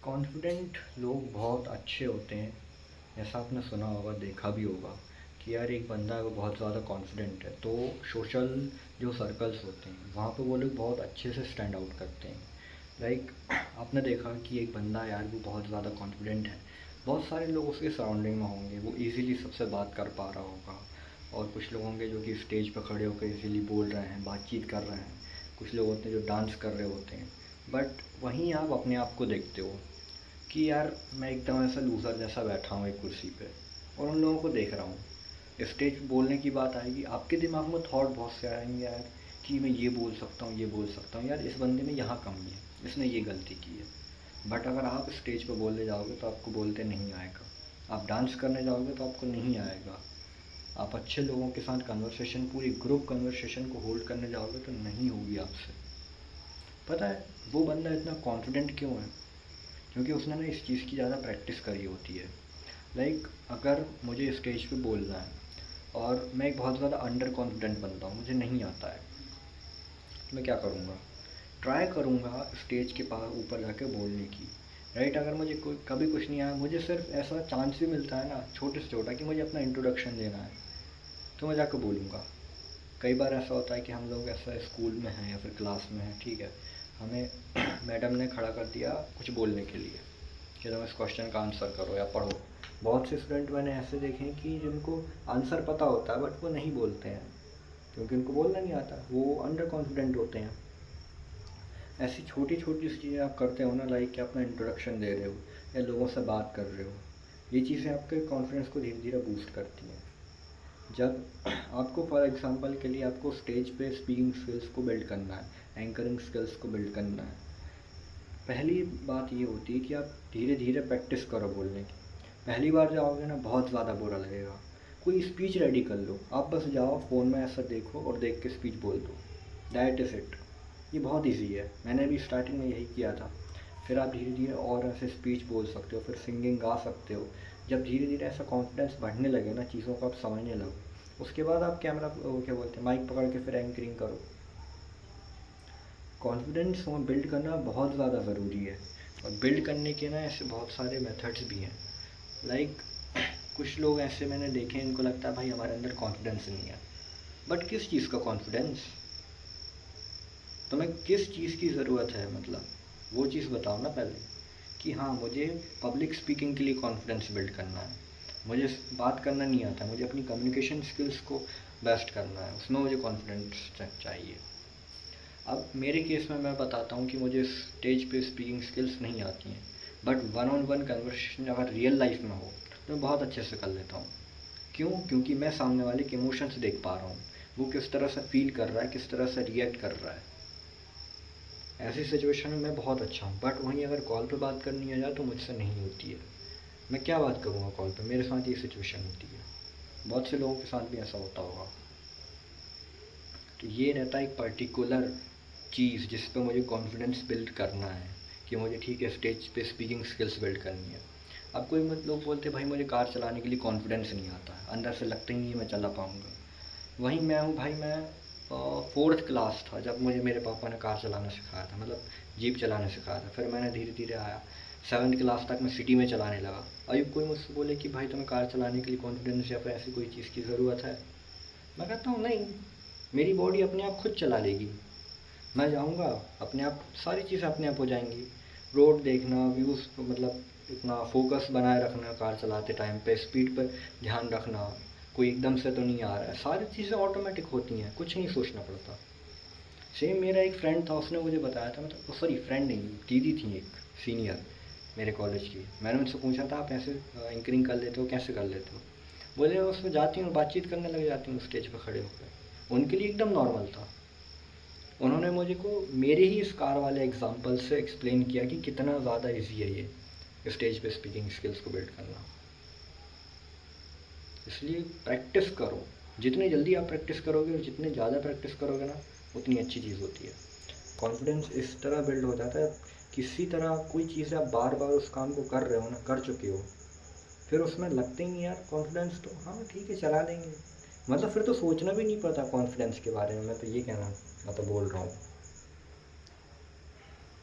Confident लोग बहुत अच्छे होते हैं। ऐसा आपने सुना होगा, देखा भी होगा कि यार एक बंदा है वो बहुत ज़्यादा कॉन्फिडेंट है, तो सोशल जो सर्कल्स होते हैं वहाँ पे वो लोग बहुत अच्छे से स्टैंड आउट करते हैं। लाइक आपने देखा कि एक बंदा है यार वो बहुत ज़्यादा कॉन्फिडेंट है, बहुत सारे लोग उसके सराउंडिंग में होंगे, वो इजीली सबसे बात कर पा रहा होगा। और कुछ लोग होंगे जो कि स्टेज पर खड़े होकर इजीली बोल रहे हैं, बातचीत कर रहे हैं। कुछ लोग होते हैं जो डांस कर रहे होते हैं। बट वहीं आप अपने आप को देखते हो कि यार मैं एकदम ऐसा लूज़र जैसा बैठा हूँ एक कुर्सी पे और उन लोगों को देख रहा हूँ। स्टेज पे बोलने की बात आएगी, आपके दिमाग में थॉट बहुत से आएंगे यार कि मैं ये बोल सकता हूँ, ये बोल सकता हूँ, यार इस बंदे में यहाँ कमी है, इसने ये गलती की है। बट अगर आप स्टेज पे बोलने जाओगे तो आपको बोलते नहीं आएगा। आप डांस करने जाओगे तो आपको नहीं आएगा। आप अच्छे लोगों के साथ कन्वर्सेशन, पूरी ग्रुप कन्वर्सेशन को होल्ड करने जाओगे तो नहीं होगी आपसे। पता है वो बंदा इतना कॉन्फिडेंट क्यों है? क्योंकि उसने ना इस चीज़ की ज़्यादा प्रैक्टिस करी होती है। लाइक अगर मुझे स्टेज पे बोलना है और मैं एक बहुत ज़्यादा अंडर कॉन्फिडेंट बंदा हूँ, मुझे नहीं आता है, तो मैं क्या करूँगा? ट्राई करूँगा स्टेज के पास ऊपर जाके बोलने की। राइट, अगर मुझे कोई कभी कुछ नहीं आया, मुझे सिर्फ ऐसा चांस भी मिलता है ना छोटे से छोटा कि मुझे अपना इंट्रोडक्शन देना है, तो मैं जाकर बोलूँगा। कई बार ऐसा होता है कि हम लोग ऐसा स्कूल में हैं या फिर क्लास में हैं, ठीक है, हमें मैडम ने खड़ा कर दिया कुछ बोलने के लिए कि तुम इस क्वेश्चन का आंसर करो या पढ़ो। बहुत से स्टूडेंट मैंने ऐसे देखे हैं कि जिनको आंसर पता होता है बट वो नहीं बोलते हैं क्योंकि उनको बोलना नहीं आता, वो अंडर कॉन्फिडेंट होते हैं। ऐसी छोटी छोटी चीज़ें आप करते हो ना, लाइक कि अपना इंट्रोडक्शन दे रहे हो या लोगों से बात कर रहे हो, ये चीज़ें आपके कॉन्फिडेंस को धीरे धीरे बूस्ट करती हैं। जब आपको फॉर एग्जांपल के लिए आपको स्टेज पे स्पीकिंग स्किल्स को बिल्ड करना है, एंकरिंग स्किल्स को बिल्ड करना है, पहली बात ये होती है कि आप धीरे धीरे प्रैक्टिस करो बोलने की। पहली बार जाओगे ना बहुत ज़्यादा बुरा लगेगा। कोई स्पीच रेडी कर लो, आप बस जाओ फ़ोन में ऐसा देखो और देख के स्पीच बोल दो, दैट इज़ इट। ये बहुत इजी है, मैंने भी स्टार्टिंग में यही किया था। फिर आप धीरे धीरे और ऐसे स्पीच बोल सकते हो, फिर सिंगिंग गा सकते हो। जब धीरे धीरे ऐसा कॉन्फिडेंस बढ़ने लगे ना, चीज़ों को आप समझने लगो, उसके बाद आप कैमरा वो क्या बोलते हैं माइक पकड़ के फिर एंकरिंग करो। कॉन्फिडेंस बिल्ड करना बहुत ज़्यादा ज़रूरी है। और बिल्ड करने के ना ऐसे बहुत सारे मेथड्स भी हैं। लाइक कुछ लोग ऐसे मैंने देखे हैं, इनको लगता है भाई हमारे अंदर कॉन्फिडेंस नहीं है। बट किस चीज़ का कॉन्फिडेंस? तुम्हें किस चीज़ की ज़रूरत है, मतलब वो चीज़ बताओ ना पहले। कि हाँ मुझे पब्लिक स्पीकिंग के लिए कॉन्फिडेंस बिल्ड करना है, मुझे बात करना नहीं आता, मुझे अपनी कम्युनिकेशन स्किल्स को बेस्ट करना है, उसमें मुझे कॉन्फिडेंस चाहिए। अब मेरे केस में मैं बताता हूँ कि मुझे स्टेज पे स्पीकिंग स्किल्स नहीं आती हैं, but one on one conversation अगर रियल लाइफ में हो तो मैं बहुत अच्छे से कर लेता हूँ। क्यों? क्योंकि मैं सामने वाले के इमोशंस देख पा रहा हूँ, वो किस तरह से फील कर रहा है, किस तरह से रिएक्ट कर रहा है। ऐसी सिचुएशन में मैं बहुत अच्छा हूँ। बट वहीं अगर कॉल पे बात करनी आ जाए तो मुझसे नहीं होती है। मैं क्या बात करूँगा कॉल पे, मेरे साथ ये सिचुएशन होती है, बहुत से लोगों के साथ भी ऐसा होता होगा। तो ये रहता है एक पर्टिकुलर चीज़ जिस पे मुझे कॉन्फिडेंस बिल्ड करना है कि मुझे ठीक है स्टेज पे स्पीकिंग स्किल्स बिल्ड करनी है। अब कोई मत लोग बोलते भाई मुझे कार चलाने के लिए कॉन्फिडेंस नहीं आता है, अंदर से लगता ही नहीं है मैं चला पाऊँगा। वहीं मैं हूँ भाई, मैं 4th क्लास था जब मुझे मेरे पापा ने कार चलाना सिखाया था, मतलब जीप चलाना सिखाया था। फिर मैंने धीरे धीरे आया 7th क्लास तक मैं सिटी में चलाने लगा। अब कोई मुझसे बोले कि भाई तुम्हें कार चलाने के लिए कॉन्फिडेंस या फिर ऐसी कोई चीज़ की ज़रूरत है, मैं कहता हूँ नहीं, मेरी बॉडी अपने आप खुद चला लेगी। मैं जाऊँगा, अपने आप सारी चीज़ें अपने आप हो जाएंगी। रोड देखना, व्यूज़, मतलब इतना फोकस बनाए रखना कार चलाते टाइम पे, स्पीड पर ध्यान रखना, कोई एकदम से तो नहीं आ रहा है, सारी चीज़ें ऑटोमेटिक होती हैं, कुछ नहीं सोचना पड़ता। सेम मेरा एक फ्रेंड था, उसने मुझे बताया था, मतलब सॉरी फ्रेंड नहीं, दीदी थी एक सीनियर मेरे कॉलेज की। मैंने उनसे पूछा था आप ऐसे एंकरिंग कर लेते हो, कैसे कर लेते हो? बोले उसमें जाती हूँ बातचीत करने लग जाती हूँ स्टेज पर खड़े होकर। उनके लिए एकदम नॉर्मल था। उन्होंने मुझे को मेरे ही इस कार वाले एग्जांपल से एक्सप्लेन किया कि कितना ज़्यादा इजी है ये स्टेज पे स्पीकिंग स्किल्स को बिल्ड करना। इसलिए प्रैक्टिस करो, जितनी जल्दी आप प्रैक्टिस करोगे और जितने ज़्यादा प्रैक्टिस करोगे ना, उतनी अच्छी चीज़ होती है। कॉन्फिडेंस इस तरह बिल्ड हो जाता है, किसी तरह कोई चीज़ आप बार बार उस काम को कर रहे हो ना, कर चुके हो, फिर उसमें लगते ही नहीं यार कॉन्फिडेंस तो हाँ ठीक है चला लेंगे, मतलब फिर तो सोचना भी नहीं पड़ता कॉन्फिडेंस के बारे में। मैं तो ये कहना मतलब बोल रहा हूँ।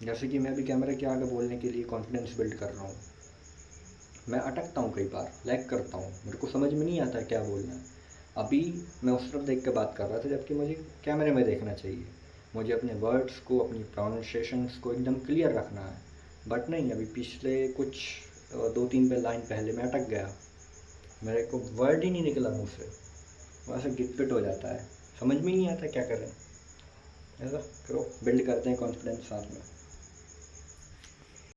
जैसे कि मैं अभी कैमरे के आगे बोलने के लिए कॉन्फिडेंस बिल्ड कर रहा हूँ, मैं अटकता हूँ, कई बार लैग करता हूँ, मेरे को समझ में नहीं आता है क्या बोलना है। अभी मैं उस तरफ देख के बात कर रहा था जबकि मुझे कैमरे में देखना चाहिए, मुझे अपने वर्ड्स को, अपनी प्रोनाउंसिएशंस को एकदम क्लियर रखना है। बट नहीं, अभी पिछले कुछ 2-3 पे लाइन पहले मैं अटक गया, मेरे को वर्ड ही नहीं निकला मुँह से, वहाँ से गिट पिट हो जाता है, समझ में ही नहीं आता क्या करें। ऐसा करो, बिल्ड करते हैं कॉन्फिडेंस साथ में।